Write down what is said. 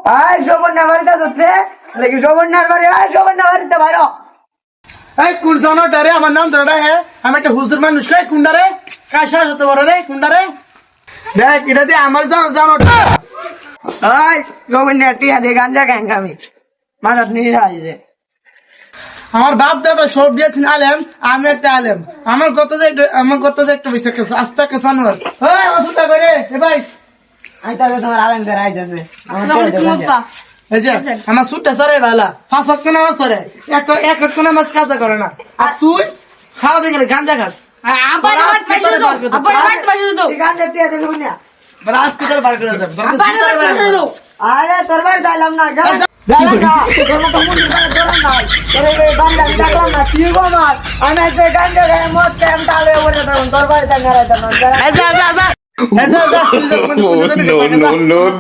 আয় শোভনের বাড়িতে ধরতে নাকি শোভনের বাড়ি আয় শোভনের বাড়িতে বাইরো এই কোন জনটা রে আমার নাম ধরে হে আমি একটা হুজুর মানুষ রে কোনটা রে কাশা হতে বড় রে কোনটা রে দেখ এটা দিয়ে আমার জানোটা আয় শোভনের টিয়া দিয়ে গাঞ্জা খান খাবি মাথার নিয়ে আসছে আমার বাপ দাদা সব দিয়েছেন আলেম আমি একটা আলেম আমার কত যে একটা বিশ্বাস আছে আস্তে কাসানোর ওই অসুবিধা করে এ ভাই আইতাছে তোমার আলেন করে আইতাছে এই যে আমার সুটটা সরে ভালা 5 ওয়াক্ত নামাজ পড়ে এক ওয়াক্ত নামাজ কাজা করে না আর তুই খাওয়া দিয়ে গেলে গাঞ্জা খাস গাঞ্জা টিয়া দিয়ে শোভনিয়া রাজ কি তোর বার করে দেব আরে তোর বাড়ি যাইলাম না যাইলাম না তোর মতো মুন্ডি করে ধরন নাই তোর এই গাঞ্জা দেখলাম না কি গো আমার আমি একটা গাঞ্জা খাই মদ খাই আমি তাহলে বলে তখন তোর বাড়ি যাই না রাইতাম না No, no, no, no.